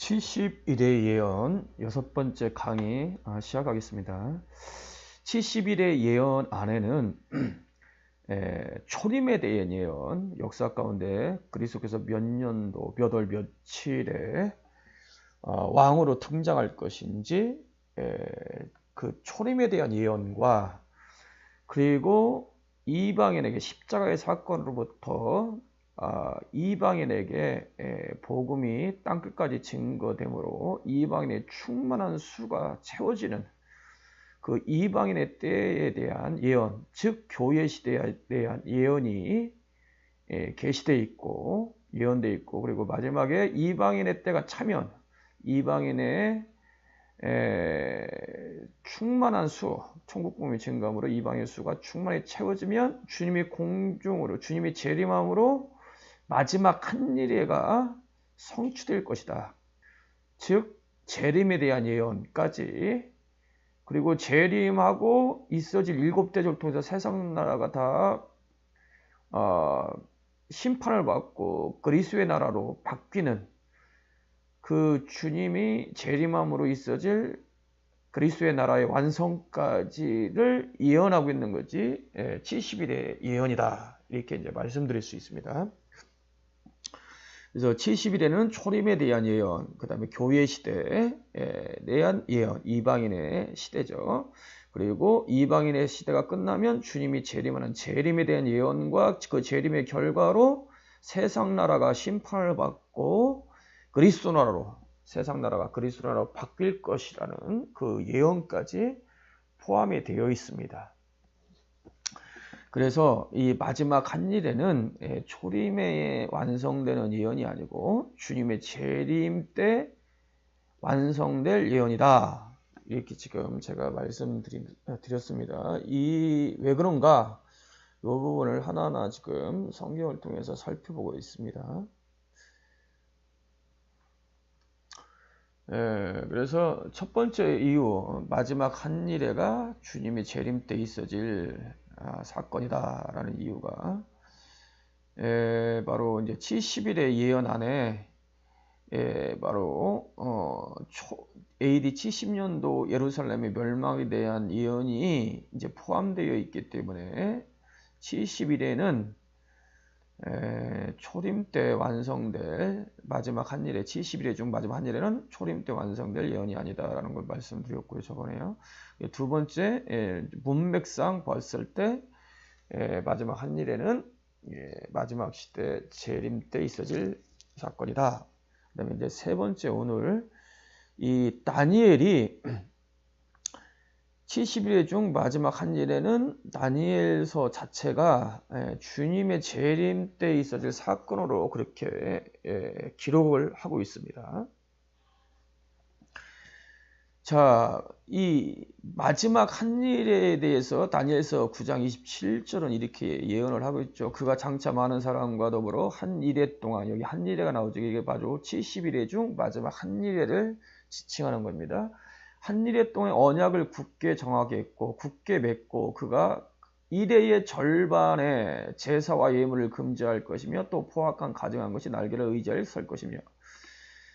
70일의 예언 여섯 번째 강의 시작하겠습니다. 70일의 예언 안에는 초림에 대한 예언, 역사 가운데 그리스도께서 몇 년도, 몇 월, 며칠에 왕으로 등장할 것인지 그 초림에 대한 예언과 그리고 이방인에게 십자가의 사건으로부터 이방인에게 복음이 땅끝까지 증거되므로 이방인의 충만한 수가 채워지는 그 이방인의 때에 대한 예언, 즉 교회 시대에 대한 예언이 계시되어 있고 예언되어 있고, 그리고 마지막에 이방인의 때가 차면 이방인의 충만한 수, 천국 복음이 증거함으로 이방인의 수가 충만히 채워지면 주님이 공중으로, 주님이 재림함으로 마지막 한 일회가 성취될 것이다. 즉 재림에 대한 예언까지, 그리고 재림하고 있어질 일곱 대접을 통해서 세상 나라가 다 심판을 받고 그리스도의 나라로 바뀌는 그 주님이 재림함으로 있어질 그리스도의 나라의 완성까지를 예언하고 있는 것이 70일의 예언이다. 이렇게 이제 말씀드릴 수 있습니다. 그래서 70일에는 초림에 대한 예언, 그 다음에 교회 시대에 대한 예언, 이방인의 시대죠. 그리고 이방인의 시대가 끝나면 주님이 재림하는 재림에 대한 예언과 그 재림의 결과로 세상 나라가 심판을 받고 그리스도 나라로, 세상 나라가 그리스도 나라로 바뀔 것이라는 그 예언까지 포함이 되어 있습니다. 그래서 이 마지막 한 일에는 초림에 완성되는 예언이 아니고 주님의 재림 때 완성될 예언이다. 이렇게 지금 제가 말씀드렸습니다. 왜 그런가? 이 부분을 하나하나 지금 성경을 통해서 살펴보고 있습니다. 그래서 첫 번째 이유, 마지막 한 일회가 주님의 재림 때 있어질 사건이다라는 이유가 바로 이제 70일의 예언 안에 바로 AD 70년도 예루살렘의 멸망에 대한 예언이 이제 포함되어 있기 때문에 70일에는 초림 때 완성될 마지막 한 일에 70일의 중 마지막 한 일에는 초림 때 완성될 예언이 아니다라는 걸 말씀드렸고요. 저번에요. 두 번째, 문맥상 봤을 때 마지막 한 일에는 마지막 시대 재림 때 있어질 사건이다. 그다음에 이제 세 번째, 오늘 이 다니엘이 70일 중 마지막 한 일에는 다니엘서 자체가 주님의 재림 때 있어질 사건으로 그렇게 기록을 하고 있습니다. 자, 이 마지막 한 일에 대해서 다니엘서 9장 27절은 이렇게 예언을 하고 있죠. 그가 장차 많은 사람과 더불어 한 일회 동안, 여기 한 일회가 나오죠. 이게 바로 70일의 중 마지막 한 일회를 지칭하는 겁니다. 한 일회 동안 언약을 굳게 정하게 했고 굳게 맺고 그가 일회의 절반에 제사와 예물을 금지할 것이며 또 포악한 가증한 것이 날개를 의지하여 설 것이며,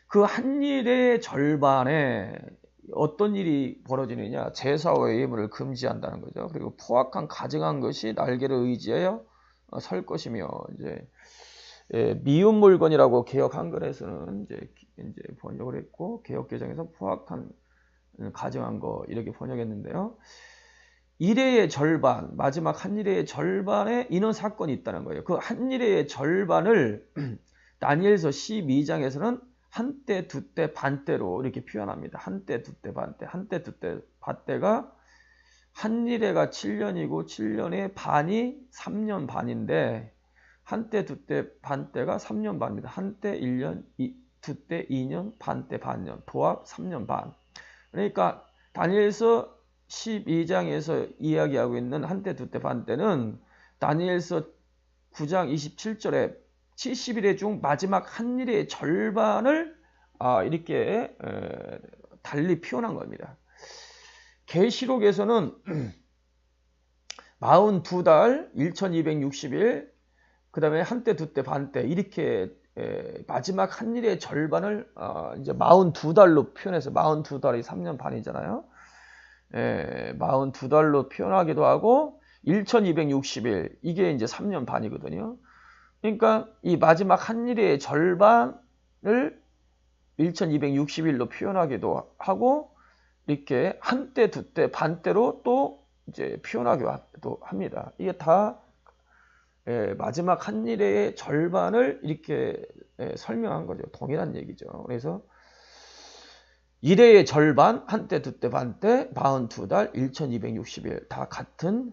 그 한 일의 절반에 어떤 일이 벌어지느냐? 제사와 예물을 금지한다는 거죠. 그리고 포악한 가증한 것이 날개를 의지하여 설 것이며, 이제 미운 물건이라고 개역 한글에서는 이제 번역을 했고 개역 개정에서 포악한 가증한 거 이렇게 번역했는데요. 일회의 절반, 마지막 한 일회의 절반에 이런 사건이 있다는 거예요. 그 한 일회의 절반을 다니엘서 12장에서는 한때, 두때, 반때로 이렇게 표현합니다. 한때, 두때, 반때. 한때, 두때, 반때가 한 일회가 7년이고 7년의 반이 3년 반인데 한때, 두때, 반때가 3년 반입니다. 한때 1년, 두때 2년, 반때 반년, 도합 3년 반. 그러니까 다니엘서 12장에서 이야기하고 있는 한때, 두때, 반때는 다니엘서 9장 27절에 70일의 중 마지막 한 일의 절반을 이렇게 달리 표현한 겁니다. 계시록에서는 42달 1260일, 그 다음에 한때, 두때, 반때 이렇게 마지막 한 일의 절반을 이제 42달로 표현해서 42달이 3년 반이잖아요. 42달로 표현하기도 하고 1260일 이게 이제 3년 반이거든요. 그러니까 이 마지막 한 일의 절반을 1260일로 표현하기도 하고 이렇게 한때, 두때, 반때로 또 이제 표현하기도 합니다. 이게 다 마지막 한 일의 절반을 이렇게 설명한 거죠. 동일한 얘기죠. 그래서 일의 절반, 한때, 두때, 반때, 42달, 1260일 다 같은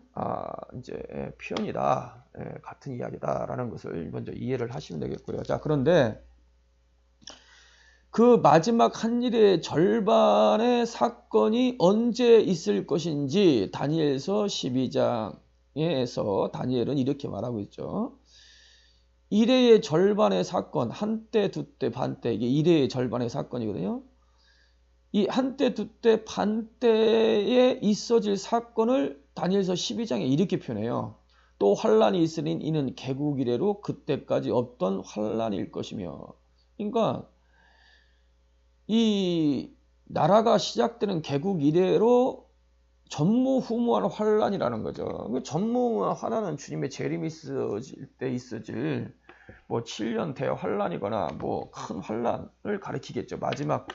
이제 표현이다. 같은 이야기다라는 것을 먼저 이해를 하시면 되겠고요. 자, 그런데 그 마지막 한 일의 절반의 사건이 언제 있을 것인지 다니엘서 12장에서 다니엘은 이렇게 말하고 있죠. 일의 절반의 사건, 한때, 두때, 반때, 이게 일의 절반의 사건이거든요. 이 한때, 두때, 반때에 있어질 사건을 다니엘서 12장에 이렇게 표현해요. 또 환란이 있으니 이는 개국 이래로 그때까지 없던 환란일 것이며. 그러니까 이 나라가 시작되는 개국 이래로 전무후무한 환란이라는 거죠. 전무후무한 환란은 주님의 재림이 있어질 때 있어질 뭐 7년 대환란이거나 뭐 큰 환란을 가리키겠죠. 마지막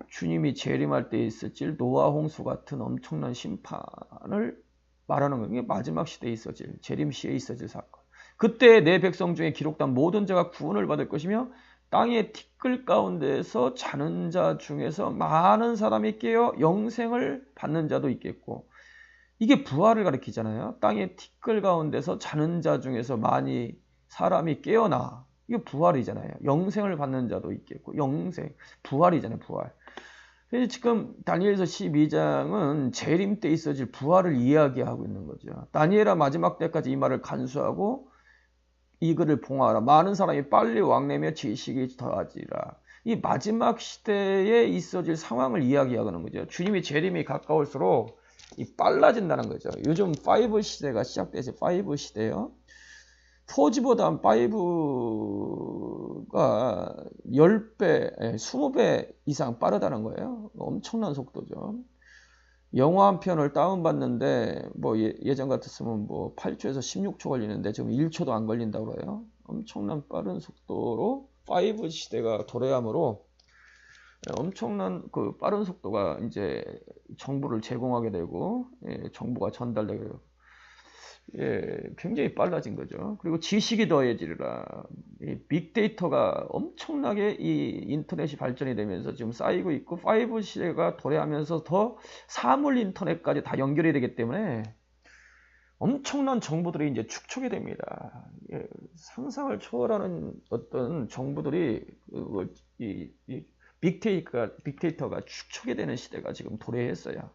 주님이 재림할 때 있어질 노아 홍수 같은 엄청난 심판을 말하는 거예요. 이게 마지막 시대에 있어질 재림 시에 있어질 사건. 그때 내 백성 중에 기록된 모든 자가 구원을 받을 것이며 땅의 티끌 가운데서 자는 자 중에서 많은 사람이 깨어 영생을 받는 자도 있겠고, 이게 부활을 가리키잖아요. 땅의 티끌 가운데서 자는 자 중에서 많이 사람이 깨어나. 이게 부활이잖아요. 영생을 받는 자도 있겠고, 영생, 부활이잖아요. 부활. 그래서 지금 다니엘서 12장은 재림 때 있어질 부활을 이야기하고 있는 거죠. 다니엘아 마지막 때까지 이 말을 간수하고 이글을 봉하라. 많은 사람이 빨리 왕래며 지식이 더하지라. 이 마지막 시대에 있어질 상황을 이야기하는 거죠. 주님의 재림이 가까울수록 빨라진다는 거죠. 요즘 5 시대가 시작돼서 5 시대요. 4G보다 5가 10배, 20배 이상 빠르다는 거예요. 엄청난 속도죠. 영화 한 편을 다운받는데 뭐 예전 같았으면 뭐 8초에서 16초 걸리는데 지금 1초도 안 걸린다고 그래요. 엄청난 빠른 속도로 5 시대가 도래하므로 엄청난 그 빠른 속도가 이제 정보를 제공하게 되고 정보가 전달되게 되고 굉장히 빨라진 거죠. 그리고 지식이 더해지리라. 빅데이터가 엄청나게 이 인터넷이 발전이 되면서 지금 쌓이고 있고 5 시대가 도래하면서 더 사물 인터넷까지 다 연결이 되기 때문에 엄청난 정보들이 이제 축적이 됩니다. 상상을 초월하는 어떤 정보들이 이 빅데이터가 축적이 되는 시대가 지금 도래했어요.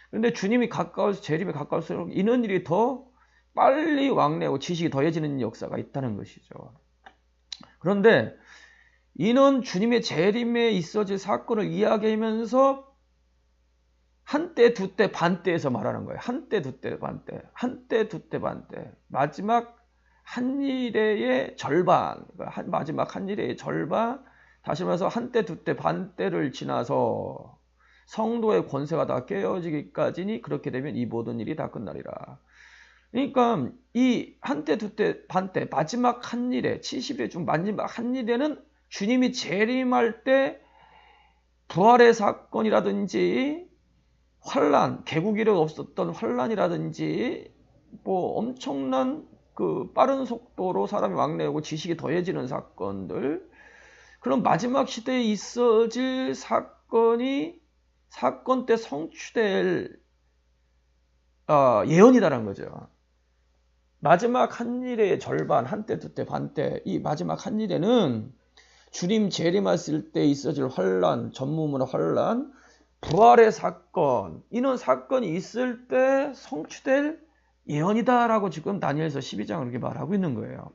그런데 주님이 재림에 가까울수록 이런 일이 더 빨리 왕래하고 지식이 더해지는 역사가 있다는 것이죠. 그런데 이는 주님의 재림에 있어질 사건을 이야기하면서 한때, 두때, 반때에서 말하는 거예요. 한때, 두때, 반때. 한때, 두때, 반때. 마지막 한 일의 절반. 마지막 한 일의 절반. 다시 말해서 한때, 두때, 반때를 지나서 성도의 권세가 다 깨어지기까지니 그렇게 되면 이 모든 일이 다 끝나리라. 그러니까 이 한때, 두때, 반때, 마지막 한 일에 70일 중 마지막 한 일에는 주님이 재림할 때 부활의 사건이라든지 환란, 개국 이래 없었던 환란이라든지 뭐 엄청난 그 빠른 속도로 사람이 왕래하고 지식이 더해지는 사건들, 그런 마지막 시대에 있어질 사건 때 성취될 예언이다라는 거죠. 마지막 한 일의 절반, 한때, 두때, 반때, 이 마지막 한 일에는 주님 재림했을 때 있어질 환란, 전무후무한 환란, 부활의 사건, 이런 사건이 있을 때 성취될 예언이다라고 지금 다니엘서 12장은 그렇게 말하고 있는 거예요.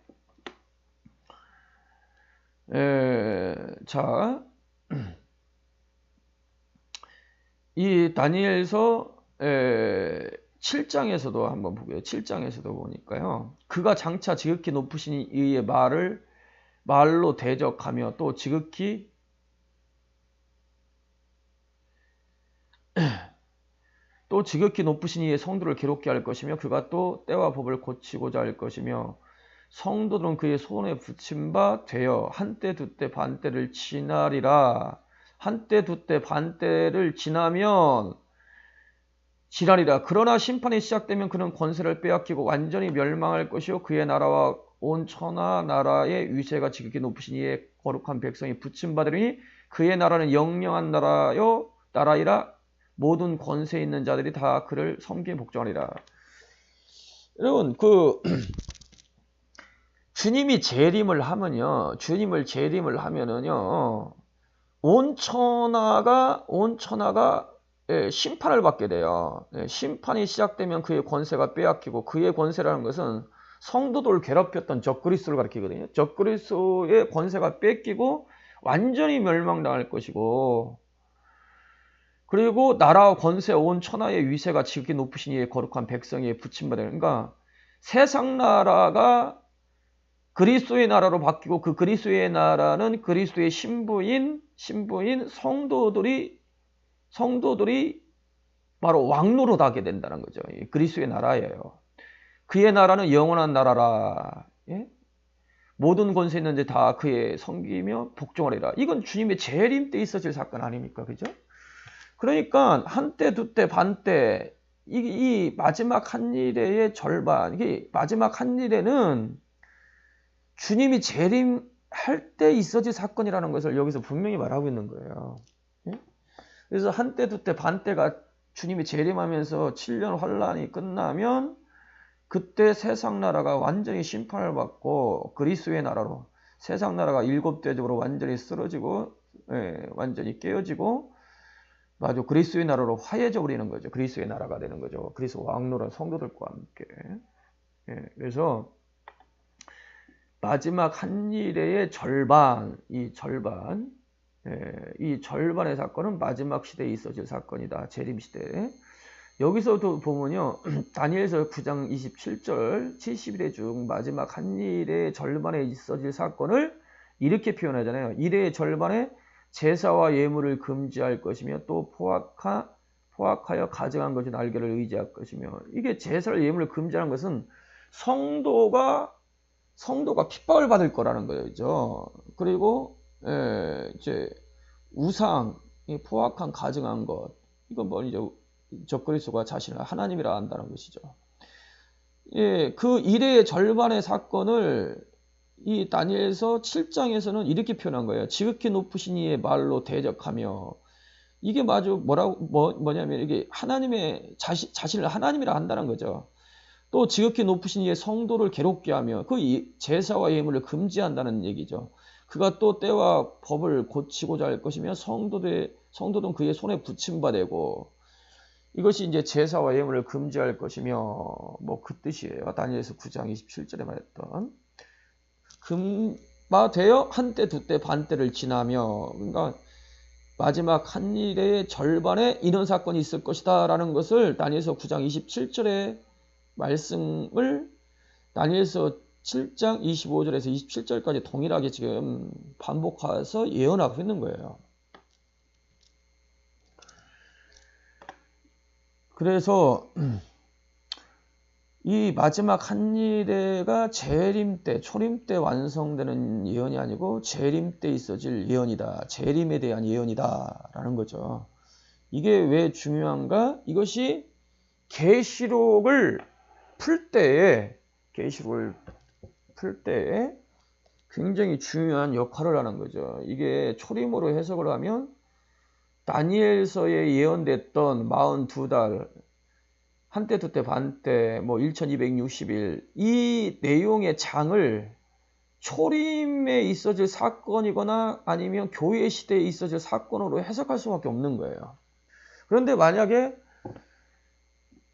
자, 이 다니엘서 7장에서도 한번 보게요. 7장에서도 보니까요. 그가 장차 지극히 높으신 이의 말을 말로 대적하며 또 지극히 높으신 이의 성도를 괴롭게 할 것이며 그가 또 때와 법을 고치고자 할 것이며 성도들은 그의 손에 붙임 바 되어 한때 두때 반때를 지나리라. 한때 두때 반때를 지나면 지나리라. 그러나 심판이 시작되면 그는 권세를 빼앗기고 완전히 멸망할 것이요 그의 나라와 온 천하 나라의 위세가 지극히 높으신 이의 거룩한 백성이 붙임 받으리니 그의 나라는 영영한 나라이라. 모든 권세 있는 자들이 다 그를 섬기에 복종하리라. 여러분 주님이 재림을 하면요, 온 천하가 심판을 받게 돼요. 심판이 시작되면 그의 권세가 빼앗기고, 그의 권세라는 것은 성도들을 괴롭혔던 적그리스도를 가리키거든요. 적그리스도의 권세가 뺏기고 완전히 멸망당할 것이고, 그리고 나라와 권세 온 천하의 위세가 지극히 높으신 이의 거룩한 백성에 붙임받아요. 그러니까 세상 나라가 그리스도의 나라로 바뀌고, 그 그리스도의 나라는 그리스도의 신부인 성도들이 바로 왕노릇 하게 된다는 거죠. 그리스도의 나라예요. 그의 나라는 영원한 나라라. 예? 모든 권세 있는 자 다 그의 섬기며 복종하리라. 이건 주님의 재림 때 있어질 사건 아닙니까? 그죠? 그러니까 한때, 두때, 반때, 이 마지막 한일의 절반, 이게 마지막 한일에는 주님이 재림할 때 있어질 사건이라는 것을 여기서 분명히 말하고 있는 거예요. 그래서 한때, 두때, 반때가 주님이 재림하면서 7년 환란이 끝나면 그때 세상 나라가 완전히 심판을 받고 그리스도의 나라로 세상 나라가 7대적으로 완전히 쓰러지고, 완전히 깨어지고, 그리스도의 나라로 화해져 버리는 거죠. 그리스도의 나라가 되는 거죠. 그리스도 왕노란 성도들과 함께. 그래서 마지막 한일의 절반, 이 절반의 사건은 마지막 시대에 있어질 사건이다. 재림 시대. 여기서도 보면요, 다니엘서 9장 27절 70일의 중 마지막 한일의 절반에 있어질 사건을 이렇게 표현하잖아요. 일의 절반에 제사와 예물을 금지할 것이며 또 포악하여 가증한 것이 날개를 의지할 것이며, 이게 제사를 예물을 금지하는 것은 성도가 핍박을 받을 거라는 거죠. 그리고 이제 우상, 포악한 가증한 것, 이건 이제 적그리스도가 자신을 하나님이라 한다는 것이죠. 그 일의 절반의 사건을 이 다니엘서 7장에서는 이렇게 표현한 거예요. 지극히 높으신 이의 말로 대적하며, 이게 뭐냐면 이게 하나님의 자신을 하나님이라 한다는 거죠. 또 지극히 높으신 이의 성도를 괴롭게 하며 그 제사와 예물을 금지한다는 얘기죠. 그가 또 때와 법을 고치고자 할 것이며 성도는 그의 손에 붙임바되고, 이것이 이제 제사와 예물을 금지할 것이며 그 뜻이에요. 다니엘서 9장 27절에 말했던 되어 한때 두때 반때를 지나며, 그러니까 마지막 한일의 절반에 이런 사건이 있을 것이다 라는 것을 다니엘서 9장 27절의 말씀을 다니엘서 7장 25절에서 27절까지 동일하게 지금 반복해서 예언하고 있는 거예요. 그래서 이 마지막 한일회가 재림 때, 초림 때 완성되는 예언이 아니고 재림 때 있어질 예언이다. 재림에 대한 예언이다 라는 거죠. 이게 왜 중요한가? 이것이 계시록을 풀 때에 굉장히 중요한 역할을 하는 거죠. 이게 초림으로 해석을 하면 다니엘서에 예언됐던 42달, 한때 두때 반때 1260일, 이 내용의 장을 초림에 있어질 사건이거나 아니면 교회 시대에 있어질 사건으로 해석할 수밖에 없는 거예요. 그런데 만약에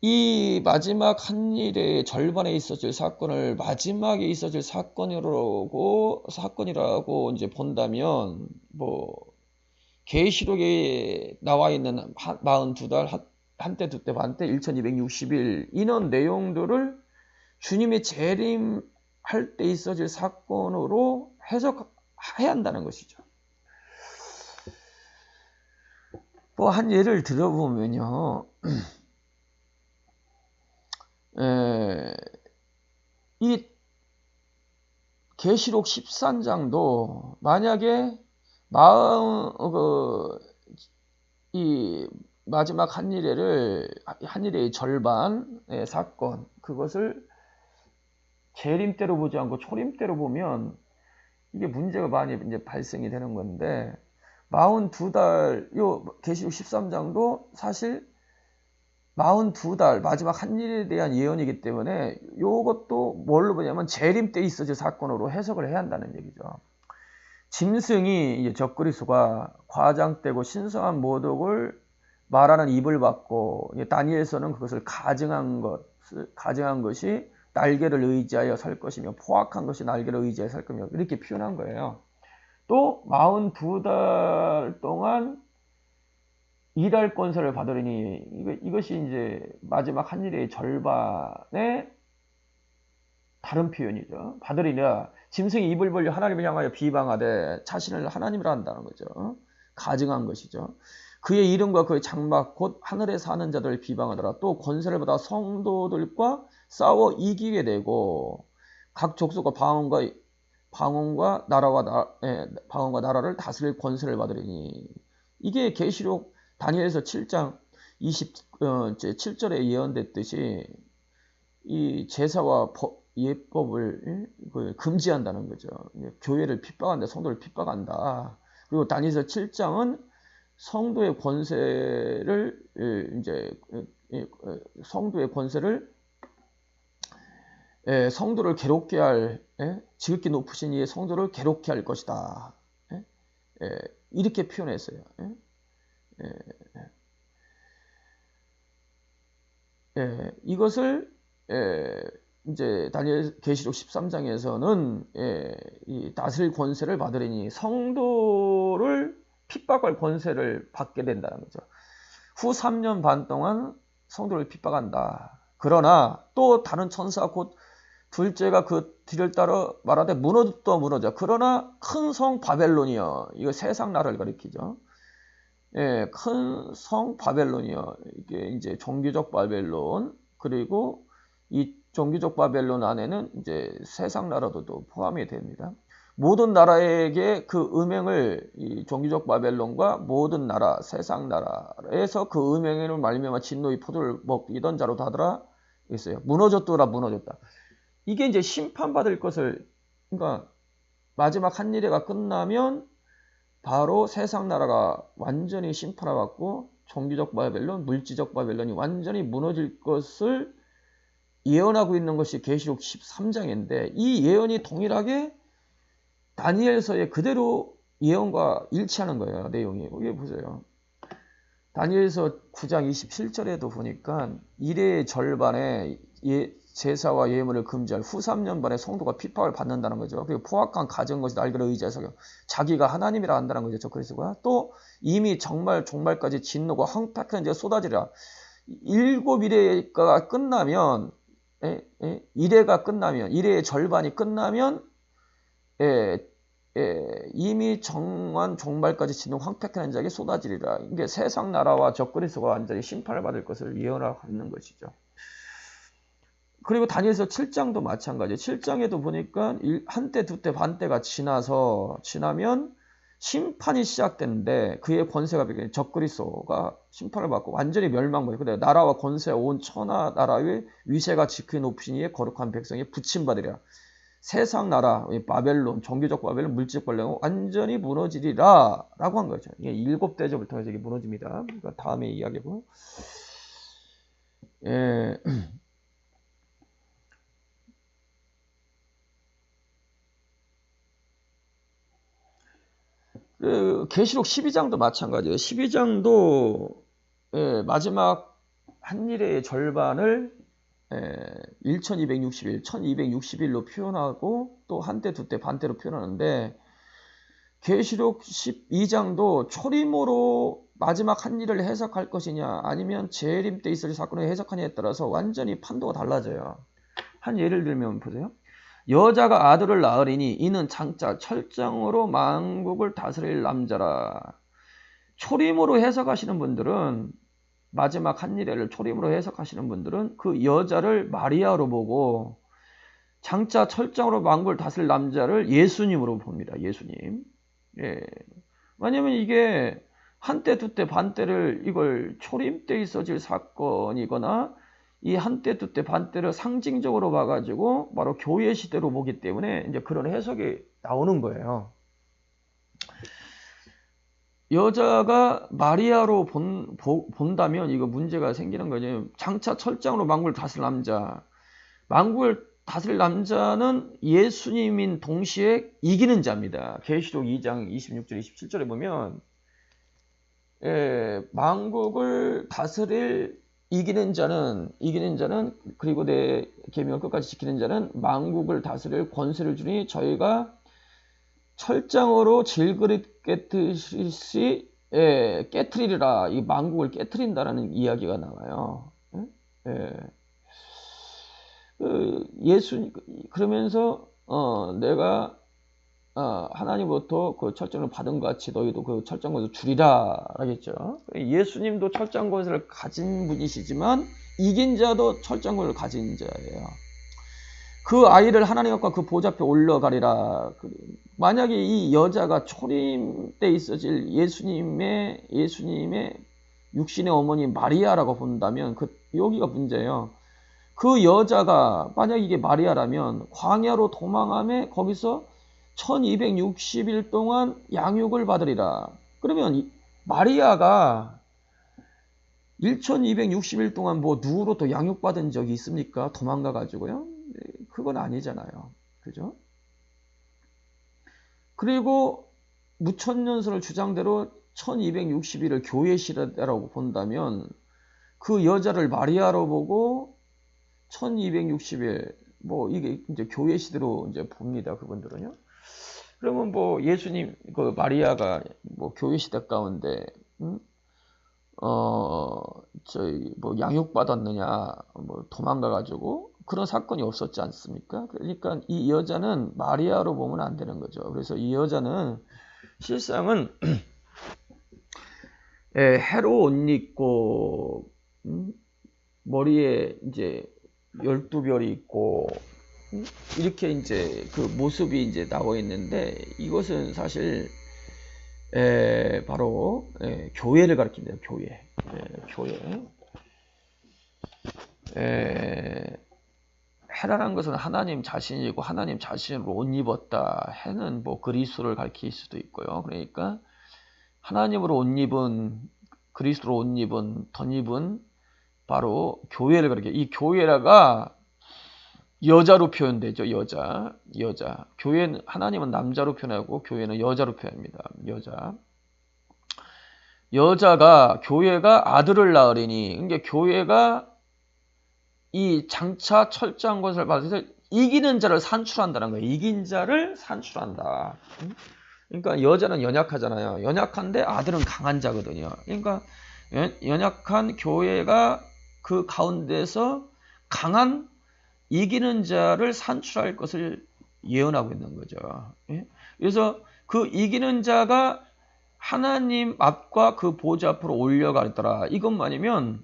이 마지막 한일의 절반에 있어질 사건을 마지막에 있어질 사건이라고 이제 본다면, 계시록에 나와 있는 42달, 한때 두때 반때 1260일 이런 내용들을 주님의 재림할 때 있어질 사건으로 해석해야 한다는 것이죠. 뭐 한 예를 들어보면요. 이 계시록 13장도 만약에 이 마지막 한일의 절반의 사건, 그것을 재림대로 보지 않고 초림대로 보면 이게 문제가 많이 이제 발생이 되는 건데, 42달, 요 계시록 13장도 사실 42달 마지막 한일에 대한 예언이기 때문에 요것도 뭘로 보냐면 재림 때 있어질 사건으로 해석을 해야 한다는 얘기죠. 짐승이 이제 적그리스도가 과장되고 신성한 모독을 말하는 입을 받고, 다니엘서는 그것을 가증한 것이 날개를 의지하여 설 것이며 포악한 것이 날개를 의지하여 설 것이며 이렇게 표현한 거예요. 또 42달 동안 일할 권세를 받으리니, 이것이 이제 마지막 한일의 절반의 다른 표현이죠. 받으리라. 짐승이 입을 벌려 하나님을 향하여 비방하되 자신을 하나님이라 한다는 거죠. 가증한 것이죠. 그의 이름과 그의 장막 곧 하늘에 사는 자들을 비방하더라. 또 권세를 받아 성도들과 싸워 이기게 되고 각 족속과 방언과 나라를 다스릴 권세를 받으리니, 이게 계시록 다니엘서 7장 27절에 예언됐듯이 이 제사와 예법을 금지한다는 거죠. 교회를 핍박한다, 성도를 핍박한다. 그리고 다니엘서 7장은 성도의 권세를 성도를 괴롭게 할, 지극히 높으신 이의 성도를 괴롭게 할 것이다. 이렇게 표현했어요. 이것을 이제 다니엘 계시록 13장에서는 이 다스릴 권세를 받으리니 성도를 핍박할 권세를 받게 된다는 거죠. 후 3년 반 동안 성도를 핍박한다. 그러나 또 다른 천사 곧 둘째가 그 뒤를 따라 말하되 무너져. 그러나 큰 성 바벨론이여. 이거 세상 나라를 가리키죠. 큰 성 바벨론이여. 이게 이제 종교적 바벨론, 그리고 이 종교적 바벨론 안에는 이제 세상 나라도 포함이 됩니다. 모든 나라에게 그 음행을, 이 종교적 바벨론과 모든 나라, 세상 나라에서 그 음행을 말미암아 진노의 포도를 먹이던 자로 하더라 있어요. 무너졌다. 이게 이제 심판받을 것을, 그러니까 마지막 한일회가 끝나면 바로 세상 나라가 완전히 심판을 받고 종교적 바벨론, 물질적 바벨론이 완전히 무너질 것을 예언하고 있는 것이 계시록 13장인데, 이 예언이 동일하게 다니엘서에 그대로 예언과 일치하는 거예요. 내용이. 여기 보세요. 다니엘서 9장 27절에도 보니까 이레의 절반에 제사와 예물을 금지할 후 3년 반에 성도가 핍박을 받는다는 거죠. 그리고 포악한 가진 것이 날개를 의지해서 자기가 하나님이라 한다는 거죠. 적그리스도가. 또 이미 종말까지 진노가 황폐한 자가 쏟아지리라. 7일회가 끝나면, 일회의 절반이 끝나면 이미 정한 종말까지 진노 황폐한 자에게 쏟아지리라. 이게 세상 나라와 적그리스도가 완전히 심판을 받을 것을 예언하고 있는 것이죠. 그리고 다니엘서 7장도 마찬가지예요. 7장에도 보니까 한때, 두때, 반때가 지나면 심판이 시작되는데, 그의 권세가 적그리스도가 심판을 받고 완전히 멸망받고, 근데 나라와 권세와 온 천하 나라의 위세가 지극히 높으신 이의 거룩한 백성이 붙임받으리라. 세상 나라, 바벨론, 종교적 바벨론, 물질적 바벨론 완전히 무너지리라 라고 한 거죠. 이게 7대접을 통해서 이게 무너집니다. 그러니까 다음에 이야기하고. 계시록 12장도 마찬가지예요. 12장도 마지막 한일의 절반을 1260일, 1260일로 표현하고 또 한때, 두때, 반때로 표현하는데, 계시록 12장도 초림으로 마지막 한일을 해석할 것이냐 아니면 재림 때 있을 사건을 해석하냐에 따라서 완전히 판도가 달라져요. 한 예를 들면 보세요. 여자가 아들을 낳으리니 이는 장차 철장으로 만국을 다스릴 남자라. 초림으로 해석하시는 분들은, 마지막 한일회를 초림으로 해석하시는 분들은 그 여자를 마리아로 보고 장차 철장으로 만국을 다스릴 남자를 예수님으로 봅니다. 예수님. 예. 왜냐면 이게 한때 두때 반때를 이걸 초림 때 있어질 사건이거나 이 한때 두때 반때를 상징적으로 봐가지고 바로 교회 시대로 보기 때문에 이제 그런 해석이 나오는 거예요. 여자가 마리아로 본다면 이거 문제가 생기는 거죠. 장차 철장으로 만국을 다스릴 남자. 만국을 다스릴 남자는 예수님인 동시에 이기는 자입니다. 계시록 2장 26절 27절에 보면 만국을 다스릴 이기는 자는 그리고 내 계명을 끝까지 지키는 자는 만국을 다스릴 권세를 주니 저희가 철장으로 질그릇 깨뜨리시 깨뜨리리라. 이 만국을 깨뜨린다라는 이야기가 나와요. 그러면서 내가 하나님부터 그 철장을 받은 것 같이 너희도 그 철장 권세를 주리라 하겠죠. 예수님도 철장 권세를 가진 분이시지만 이긴 자도 철장 권세를 가진 자예요. 그 아이를 하나님 앞과 그 보좌 앞에 올려가리라. 만약에 이 여자가 초림 때 있어질 예수님의 육신의 어머니 마리아라고 본다면 여기가 문제예요. 그 여자가 만약 이게 마리아라면 광야로 도망함에 거기서 1260일 동안 양육을 받으리라. 그러면 마리아가 1260일 동안 뭐 누구로부터 양육받은 적이 있습니까? 도망가 가지고요. 그건 아니잖아요. 그죠? 그리고 무천년설을 주장대로 1260일을 교회 시대라고 본다면 그 여자를 마리아로 보고 1260일 뭐 이게 이제 교회 시대로 이제 봅니다. 그분들은요. 그러면 뭐 예수님 그 마리아가 뭐 교회 시대 가운데 저희 뭐 양육받았느냐 뭐 도망가 가지고 그런 사건이 없었지 않습니까? 그러니까 이 여자는 마리아로 보면 안 되는 거죠. 그래서 이 여자는 실상은 해로 옷 입고 머리에 이제 12별이 있고 이렇게 이제 그 모습이 이제 나와 있는데 이것은 사실 바로 교회를 가리킵니다. 교회. 해라는 것은 하나님 자신이고 하나님 자신을 옷 입었다. 해는 뭐 그리스도를 가리킬 수도 있고요. 그러니까 하나님으로 옷 입은 그리스도로 옷 입은 덧입은 바로 교회를 가리켜. 이 교회라가 여자로 표현되죠. 여자. 교회는 하나님은 남자로 표현하고 교회는 여자로 표현합니다. 교회가 아들을 낳으리니, 그러니까 교회가 이 장차 철저한 것을 받아서 이기는 자를 산출한다는 거예요. 이긴 자를 산출한다. 그러니까 여자는 연약하잖아요. 연약한데 아들은 강한 자거든요. 그러니까 연약한 교회가 그 가운데서 강한 이기는 자를 산출할 것을 예언하고 있는 거죠. 그래서 그 이기는 자가 하나님 앞과 그 보좌 앞으로 올려가더라. 이것만이면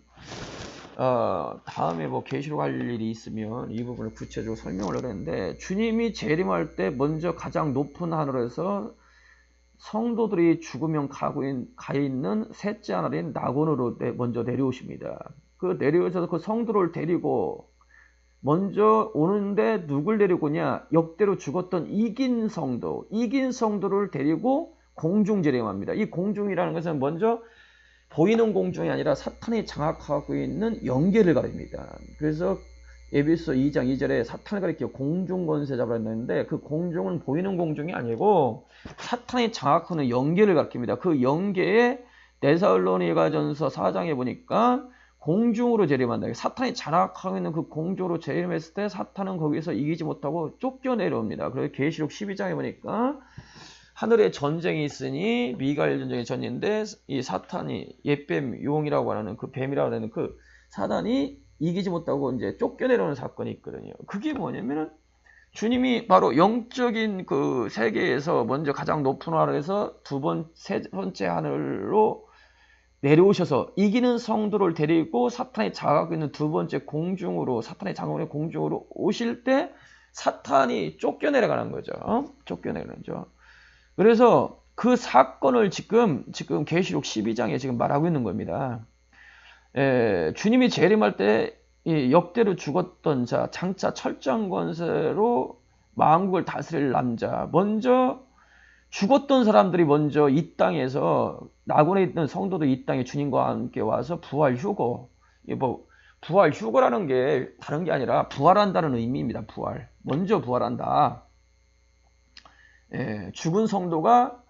다음에 뭐 계시록 할 일이 있으면 이 부분을 구체적으로 설명을 하는데, 주님이 재림할 때 먼저 가장 높은 하늘에서 성도들이 죽으면 가 있는 셋째 하늘인 낙원으로 먼저 내려오십니다. 그 내려오셔서 그 성도를 데리고 먼저 오는데 누굴 데리고 오냐? 역대로 죽었던 이긴 성도를 데리고 공중 재림합니다. 이 공중이라는 것은 먼저 보이는 공중이 아니라 사탄이 장악하고 있는 영계를 가립니다. 그래서 에베소 2장 2절에 사탄을 가리켜 공중 권세 잡으라 했는데, 그 공중은 보이는 공중이 아니고 사탄이 장악하는 영계를 가리킵니다. 그 영계에 데살로니가전서 4장에 보니까 공중으로 재림한다. 사탄이 장악하고 있는 그 공중으로 재림했을 때 사탄은 거기서 이기지 못하고 쫓겨내려옵니다. 그래서 계시록 12장에 보니까 하늘에 전쟁이 있으니 미가엘 전쟁의 전인데, 이 사탄이 옛뱀 용이라고 하는 그 뱀이라고 하는 그 사단이 이기지 못하고 이제 쫓겨내려오는 사건이 있거든요. 그게 뭐냐면은 주님이 바로 영적인 그 세계에서 먼저 가장 높은 하늘에서 세 번째 하늘로 내려오셔서 이기는 성도를 데리고 사탄이 장악하고 있는 두 번째 공중으로, 사탄의 장악의 공중으로 오실 때 사탄이 쫓겨내려가는 거죠. 쫓겨내는 거죠. 그래서 그 사건을 지금 계시록 12장에 지금 말하고 있는 겁니다. 주님이 재림할 때 역대로 죽었던 자, 장차 철장 권세로 만국을 다스릴 남자, 먼저 죽었던 사람들이 먼저 이 땅에서, 낙원에 있는 성도도 이 땅에 주님과 함께 와서 부활 휴거, 부활 휴거라는 게 다른 게 아니라 부활한다는 의미입니다. 부활, 먼저 부활한다. 죽은 성도가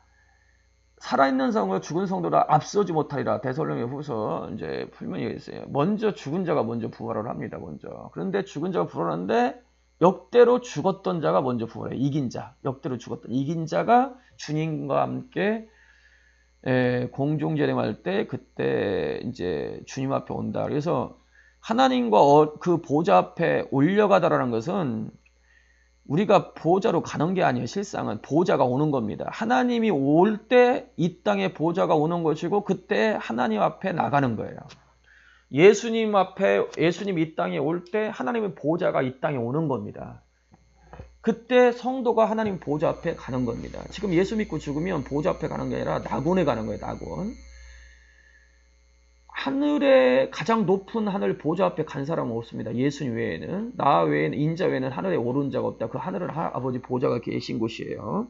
살아있는 성도가 죽은 성도라 앞서지 못하리라. 데살로니가 후서 이제 풀면이 있어요. 먼저 죽은 자가 먼저 부활을 합니다. 먼저. 그런데 죽은 자가 부활하는데 역대로 죽었던 자가 먼저 부활해요. 이긴 자, 역대로 죽었던 이긴 자가 주님과 함께 공중재림할 때 그때 이제 주님 앞에 온다. 그래서 하나님과 그 보좌 앞에 올려가다라는 것은 우리가 보좌로 가는 게 아니에요. 실상은 보좌가 오는 겁니다. 하나님이 올 때 이 땅에 보좌가 오는 것이고 그때 하나님 앞에 나가는 거예요. 예수님 이 땅에 올 때 하나님의 보좌가 이 땅에 오는 겁니다. 그때 성도가 하나님 보좌 앞에 가는 겁니다. 지금 예수 믿고 죽으면 보좌 앞에 가는 게 아니라 낙원에 가는 거예요. 낙원. 하늘의 가장 높은 하늘 보좌 앞에 간 사람은 없습니다. 예수님 외에는, 나 외에는, 인자 외에는 하늘에 오른 자가 없다. 그 하늘은 아버지 보좌가 계신 곳이에요.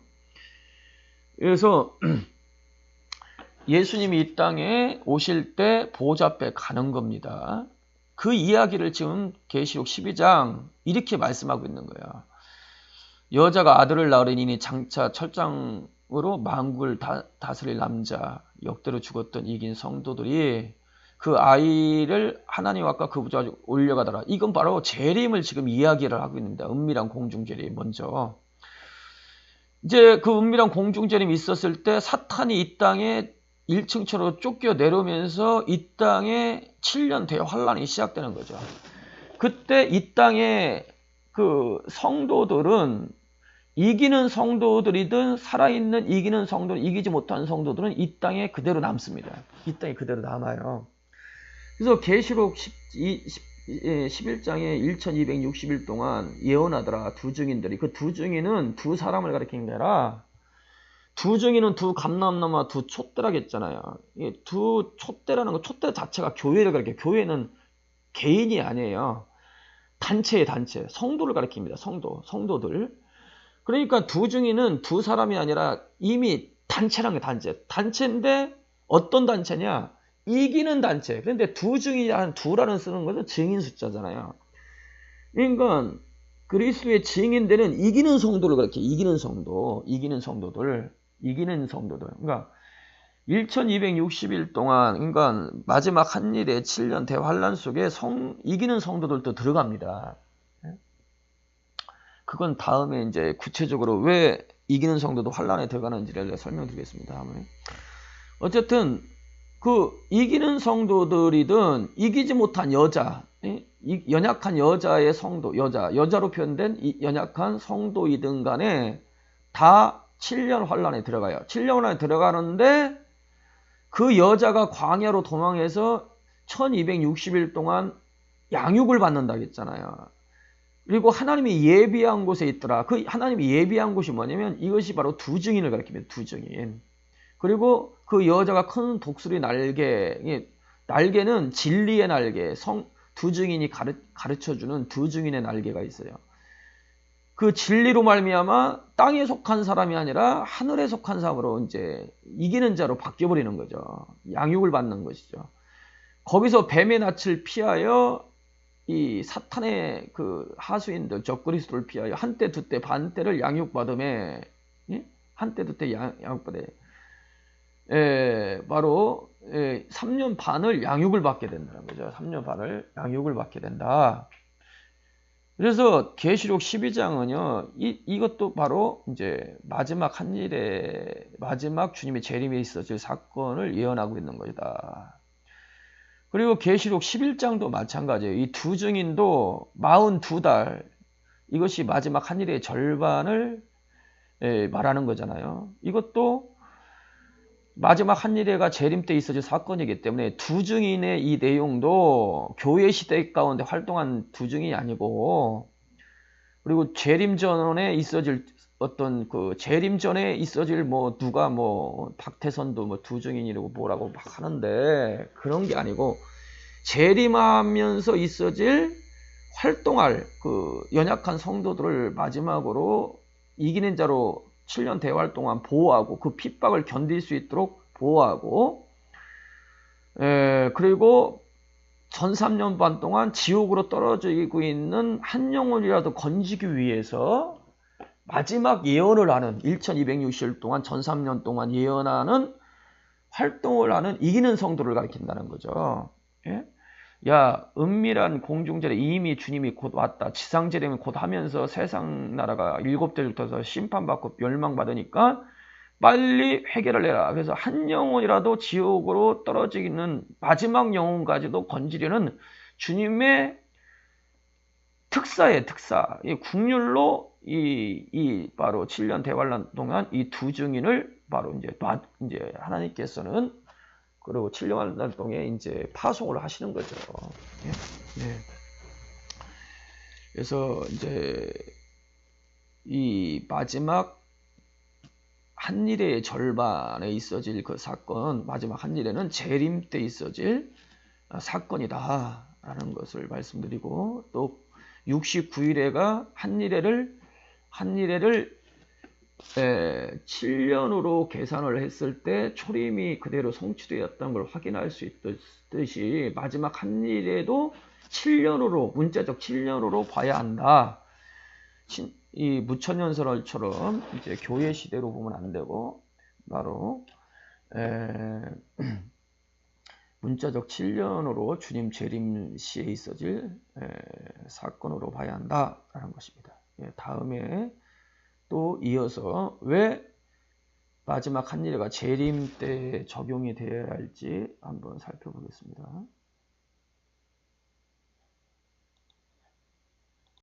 그래서 예수님이 이 땅에 오실 때 보좌 앞에 가는 겁니다. 그 이야기를 지금 계시록 12장 이렇게 말씀하고 있는 거예요. 여자가 아들을 낳으리니 장차 철장으로 만국을 다스릴 남자, 역대로 죽었던 이긴 성도들이 그 아이를 하나님 앞과 그 보좌에 올려가더라. 이건 바로 재림을 지금 이야기를 하고 있습니다. 은밀한 공중재림 먼저. 이제 그 은밀한 공중재림이 있었을 때 사탄이 이 땅에 1층처럼 쫓겨 내려오면서 이 땅에 7년 대환란이 시작되는 거죠. 그때 이 땅에 그 성도들은 이기는 성도들이든 살아있는 이기는 성도들, 이기지 못한 성도들은 이 땅에 그대로 남습니다. 이 땅에 그대로 남아요. 그래서 계시록 11장에 1260일 동안 예언하더라. 두 증인들이. 그 두 증인은 두 사람을 가리키는 게 아니라 두 증인은 두 감람나무와 두 촛대라겠잖아요. 두 촛대라는 거, 촛대 자체가 교회를 가리켜요. 교회는 개인이 아니에요. 단체의 단체. 성도를 가리킵니다. 성도들. 그러니까 두 증인은 두 사람이 아니라 이미 단체라는 게 단체. 단체인데 어떤 단체냐? 이기는 단체. 그런데 두 증인이 한 두라는 쓰는 것은 증인 숫자잖아요. 그러니까 그리스도의 증인들은 이기는 성도를 그렇게 이기는 성도들. 그러니까 1260일 동안, 그러니까 마지막 한일의 7년 대환란 속에 이기는 성도들도 들어갑니다. 그건 다음에 이제 구체적으로 왜 이기는 성도도 환란에 들어가는지를 설명드리겠습니다. 다음에. 어쨌든 그 이기는 성도들이든 이기지 못한 여자, 연약한 여자의 성도, 여자로 표현된 연약한 성도이든 간에 다 7년 환란에 들어가요. 7년 환란에 들어가는데 그 여자가 광야로 도망해서 1260일 동안 양육을 받는다고 했잖아요. 그리고 하나님이 예비한 곳에 있더라. 그 하나님이 예비한 곳이 뭐냐면 이것이 바로 두 증인을 가리킵니다. 두 증인. 그리고 그 여자가 큰 독수리 날개는 진리의 날개, 두 증인이 가르쳐주는 두 증인의 날개가 있어요. 그 진리로 말미암아 땅에 속한 사람이 아니라 하늘에 속한 사람으로 이제 이기는 자로 바뀌어버리는 거죠. 양육을 받는 것이죠. 거기서 뱀의 낯을 피하여 이 사탄의 그 하수인들, 적그리스도를 피하여 한때 두때 반때를 양육받음에, 한때 두때 양육받에 바로 3년 반을 양육을 받게 된다는 거죠. 3년 반을 양육을 받게 된다. 그래서 계시록 12장은요, 이것도 바로 이제 마지막 한일의 마지막 주님의 재림에 있어질 사건을 예언하고 있는 것이다. 그리고 계시록 11장도 마찬가지예요. 이 두 증인도 42달, 이것이 마지막 한일의 절반을 말하는 거잖아요. 이것도 마지막 한일회가 재림 때 있어질 사건이기 때문에 두 증인의 이 내용도 교회 시대 가운데 활동한 두 증인이 아니고, 그리고 재림 전에 있어질 어떤 그 재림 전에 있어질 뭐 누가 뭐 박태선도 뭐 두 증인이라고 뭐라고 막 하는데 그런 게 아니고, 재림하면서 있어질 활동할 그 연약한 성도들을 마지막으로 이기는 자로 7년 대활 동안 보호하고 그 핍박을 견딜 수 있도록 보호하고, 그리고 전 3년 반 동안 지옥으로 떨어지고 있는 한 영혼이라도 건지기 위해서 마지막 예언을 하는 1260일 동안 전 3년 동안 예언하는 활동을 하는 이기는 성도를 가리킨다는 거죠. 예? 야, 은밀한 공중전에 이미 주님이 곧 왔다. 지상재림이 곧 하면서 세상 나라가 7대를 터서 심판받고 멸망받으니까 빨리 회개를 해라. 그래서 한 영혼이라도 지옥으로 떨어지는 마지막 영혼까지도 건지려는 주님의 특사의 특사. 이 국률로 이 바로 7년 대환란 동안 이 두 증인을 바로 이제 하나님께서는 그리고 7년 동안에 이제 파송을 하시는 거죠. 예. 네. 그래서 이제 이 마지막 한일의 절반에 있어질 그 사건, 마지막 한일에는 재림 때 있어질 사건이다라는 것을 말씀드리고, 또 69일에가 한일회를 7년으로 계산을 했을 때 초림이 그대로 성취되었다는 걸 확인할 수 있듯이 마지막 한일에도 7년으로, 문자적 7년으로 봐야 한다. 이 무천년설처럼 이제 교회 시대로 보면 안 되고 바로 문자적 7년으로 주님 재림 시에 있어질 사건으로 봐야 한다라는 것입니다. 다음에 또 이어서 왜 마지막 한일회가 재림 때 적용이 되어야 할지 한번 살펴보겠습니다.